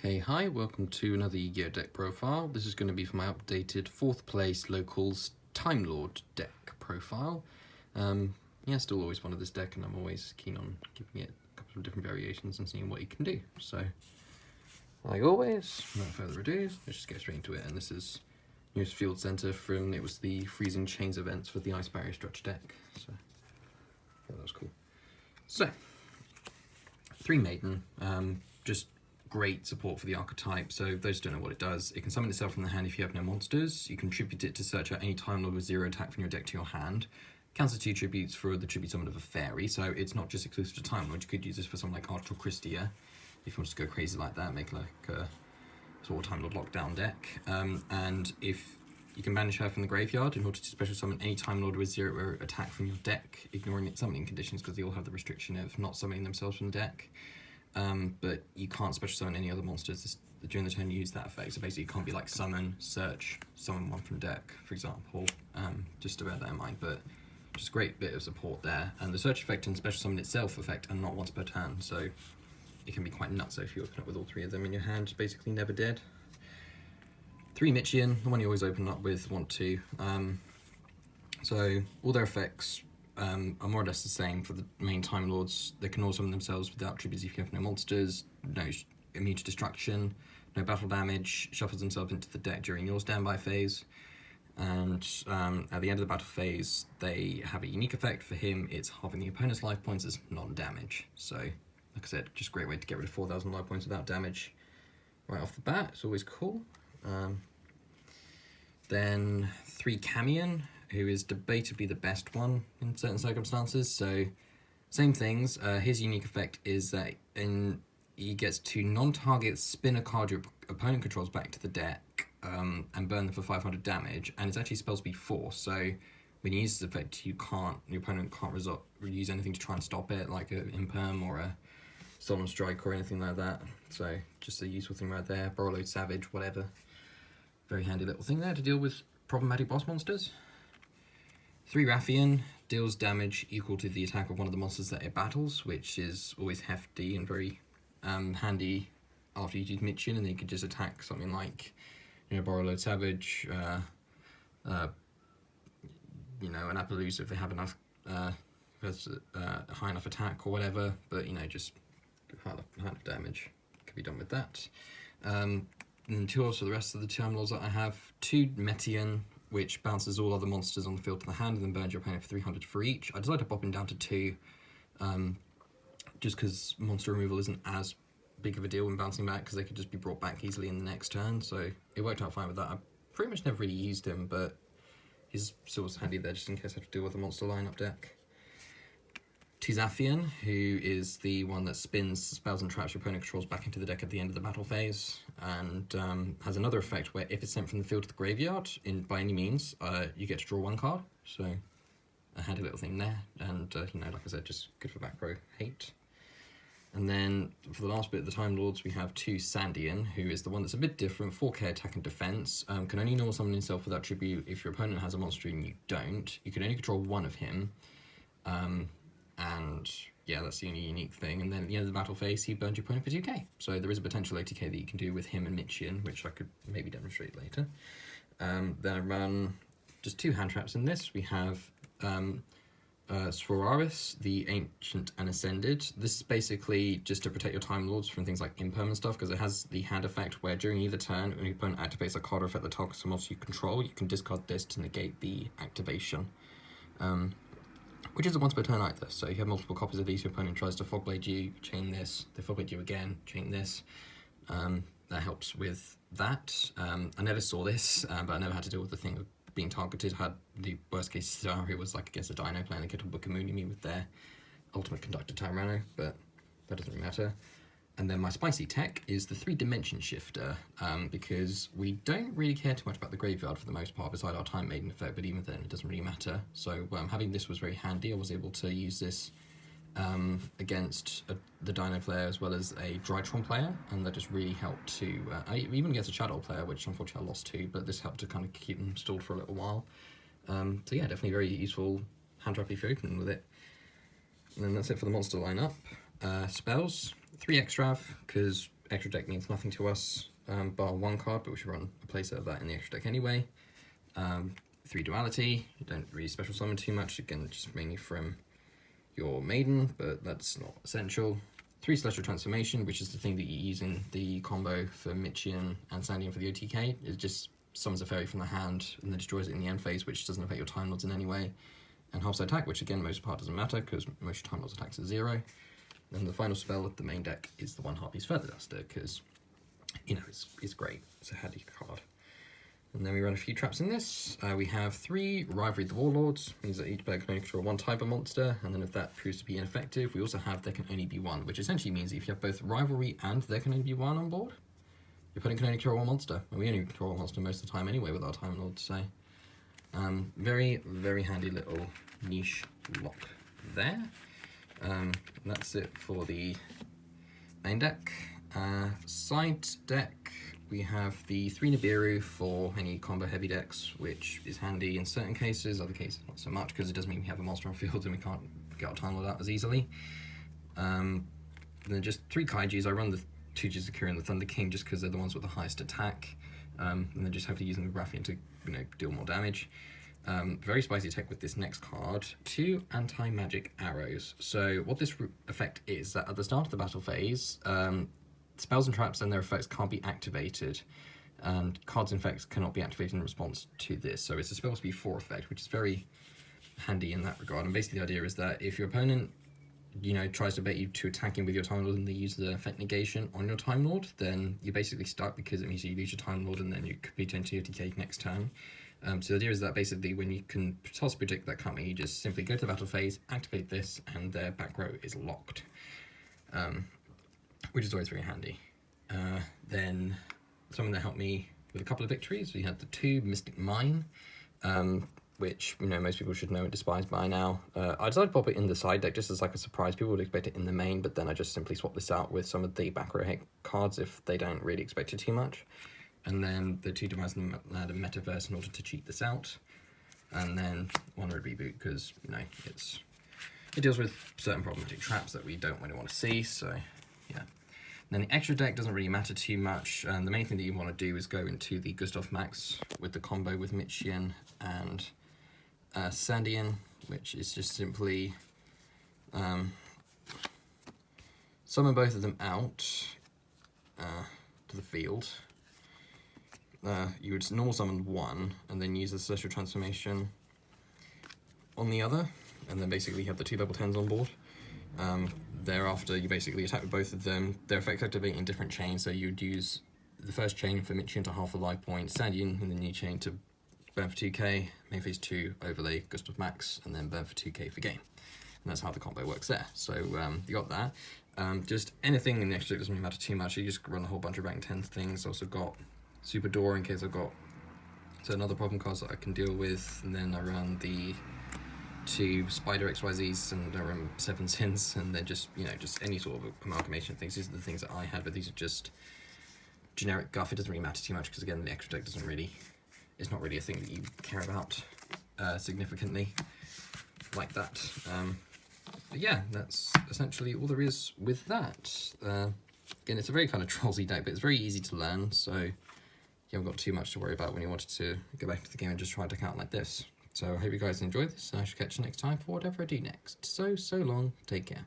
Okay, hi, welcome to another Yugioh deck profile. This is going to be for my updated 4th place locals Timelord deck profile. Yeah, still always wanted this deck and I'm always keen on giving it a couple of different variations and seeing what you can do. So, like always, without further ado, let's just get straight into it. And this is newest field center from, it was the Freezing Chains events for the Ice Barrier Structure deck. So, yeah, that was cool. So, 3 Maiden, just great support for the archetype. So those who don't know what it does, it can summon itself from the hand if you have no monsters. You contribute it to search out any Time Lord with 0 attack from your deck to your hand. Cancel 2 tributes for the tribute summon of a fairy, so it's not just exclusive to Time Lord. You could use this for something like Archer Christia, if you want to go crazy like that, make like a sort of Time Lord lockdown deck. And if you can banish her from the graveyard in order to special summon any Time Lord with 0 attack from your deck, ignoring its summoning conditions because they all have the restriction of not summoning themselves from the deck. But you can't special summon any other monsters during the turn you use that effect. So basically you can't be like summon, search, summon one from deck, for example, just to bear that in mind. But just a great bit of support there. And the search effect and special summon itself effect are not once per turn, so it can be quite nuts if you open up with all 3 of them in your hand, basically never dead. 3 Michion, the one you always open up with, want to. So all their effects are more or less the same for the main Time Lords. They can all summon themselves without tributes if you have no monsters, no immune to destruction, no battle damage, shuffles themselves into the deck during your standby phase, and at the end of the battle phase they have a unique effect. For him it's halving the opponent's life points as non-damage. So like I said, just a great way to get rid of 4,000 life points without damage right off the bat. It's always cool. Then 3 Kamion, who is debatably the best one in certain circumstances. So same things. His unique effect is that he gets to non-target spin a card your opponent controls back to the deck and burn them for 500 damage, and it's actually spell speed 4. So when you use this effect, your opponent can't use anything to try and stop it, like an Imperm or a Solemn Strike or anything like that. So just a useful thing right there. Warlords, Savage, whatever. Very handy little thing there to deal with problematic boss monsters. 3 Rapheon deals damage equal to the attack of one of the monsters that it battles, which is always hefty and very handy after you use Michion, and then you could just attack something like, Warlords, Savage, an Appaloosa if they have enough, high enough attack or whatever, but just high enough damage could be done with that. And 2 also the rest of the Time Lords that I have. 2 Metaion, which bounces all other monsters on the field to the hand and then burns your opponent for 300 for each. I decided to pop him down to 2, just because monster removal isn't as big of a deal when bouncing back, because they could just be brought back easily in the next turn, so it worked out fine with that. I pretty much never really used him, but he's still handy there just in case I have to deal with a monster lineup deck. 2 Zaphion, who is the one that spins spells and traps your opponent controls back into the deck at the end of the battle phase, and has another effect where if it's sent from the field to the graveyard by any means, you get to draw 1 card, so a handy little thing there, and like I said, just good for back row hate. And then for the last bit of the Time Lords, we have 2 Sandion, who is the one that's a bit different. 4k attack and defense, can only normal summon himself without tribute if your opponent has a monster and you don't. You can only control 1 of him, and yeah, that's the only unique thing. And then at the end of the battle phase, he burns your opponent for 2k. So there is a potential 80k that you can do with him and Michion, which I could maybe demonstrate later. Then I run just 2 hand traps in this. We have Sauravis, the Ancient and Ascended. This is basically just to protect your Time Lords from things like Imperm and stuff, because it has the hand effect where during either turn, when your opponent activates a card or effect that targets a monster you control, you can discard this to negate the activation. Which isn't once per turn either, so if you have multiple copies of these, your opponent tries to Fogblade you, chain this, they Fogblade you again, chain this. That helps with that. I never saw this, but I never had to deal with the thing of being targeted. Had the worst case scenario was like against a Dino player, they could Bukamuni me with their Ultimate Conductor Tyranno, but that doesn't really matter. And then my spicy tech is the 3 Dimension Shifter, because we don't really care too much about the graveyard for the most part, beside our Time Maiden effect, but even then it doesn't really matter. So having this was very handy. I was able to use this against the Dino player as well as a Drytron player, and that just really helped to, even against a Shaddoll player, which unfortunately I lost to, but this helped to kind of keep them stalled for a little while. So yeah, definitely very useful hand trap if you're opening with it. And then that's it for the monster lineup. Spells, 3 Extrav, because extra deck means nothing to us, bar one card, but we should run a playset of that in the extra deck anyway. 3 Duality, you don't really special summon too much, again just mainly from your Maiden, but that's not essential. 3 Celestial Transformation, which is the thing that you use in the combo for Michion and Sandion for the OTK. It just summons a fairy from the hand and then destroys it in the end phase, which doesn't affect your Time Lords in any way. And Half Side Attack, which again most part doesn't matter because most Time Lords attacks are 0. And the final spell of the main deck is the one Harpie's Feather Duster, because, you know, it's great. It's a handy card. And then we run a few traps in this. We have 3 Rivalry the Warlords, means that each player can only control 1 type of monster, and then if that proves to be ineffective, we also have there can only be 1, which essentially means if you have both Rivalry and there can only be 1 on board, your opponent can only control 1 monster. And we only control 1 monster most of the time anyway with our Time Lords, so very, very handy little niche lock there. That's it for the main deck. Side deck, we have the 3 Nibiru for any combo heavy decks, which is handy in certain cases, other cases not so much, because it does mean we have a monster on field and we can't get our Time Lord out as easily. And then just 3 Kaijus. I run the 2 Jizakiru and the Thunder King just because they're the ones with the highest attack, and then just have to use them with Rapheon to, you know, deal more damage. Very spicy tech with this next card, 2 anti-magic arrows. So what this effect is that at the start of the battle phase, spells and traps and their effects can't be activated, and cards and effects cannot be activated in response to this. So it's a spell speed 4 effect, which is very handy in that regard. And basically the idea is that if your opponent, you know, tries to bait you to attacking with your Time Lord and they use the effect negation on your Time Lord, then you're basically stuck because it means you lose your Time Lord and then you could be into your TK next turn. So the idea is that basically when you can toss predict that coming, you just simply go to the battle phase, activate this, and their back row is locked. Which is always very handy. Then something that helped me with a couple of victories, we had the 2 Mystic Mine, which, you know, most people should know and despise by now. I decided to pop it in the side deck just as like a surprise. People would expect it in the main, but then I just simply swapped this out with some of the back row hit cards if they don't really expect it too much. And then the 2 Demise and the Metaverse in order to cheat this out. And then 1 Reboot because, you know, it deals with certain problematic traps that we don't really want to see, so yeah. Then the extra deck doesn't really matter too much, and the main thing that you want to do is go into the Gustav Max with the combo with Michion and Sandion, which is just simply summon both of them out to the field. You would normal summon 1 and then use the Celestial Transformation on the other, and then basically have the 2 level 10s on board. Thereafter, you basically attack with both of them. Their effects activate in different chains, so you'd use the first chain for Michion to half a life point, Sandion in the new chain to burn for 2k, main phase 2 overlay Gustav Max, and then burn for 2k for game. And that's how the combo works there. So you got that. Just anything in the extra deck doesn't really matter too much. You just run a whole bunch of rank 10 things. Also got Super Door in case I've got certain other problem cards that I can deal with, and then I run the 2 Spider XYZs and I run 7 Sins, and then just, you know, just any sort of amalgamation of things. These are the things that I had, but these are just generic guff. It doesn't really matter too much because again the extra deck doesn't really, it's not really a thing that you care about significantly like that. But yeah, that's essentially all there is with that. Again, it's a very kind of trollsy deck, but it's very easy to learn, so you haven't got too much to worry about when you wanted to go back to the game and just try a deck out like this. So I hope you guys enjoyed this, and I shall catch you next time for whatever I do next. So long, take care.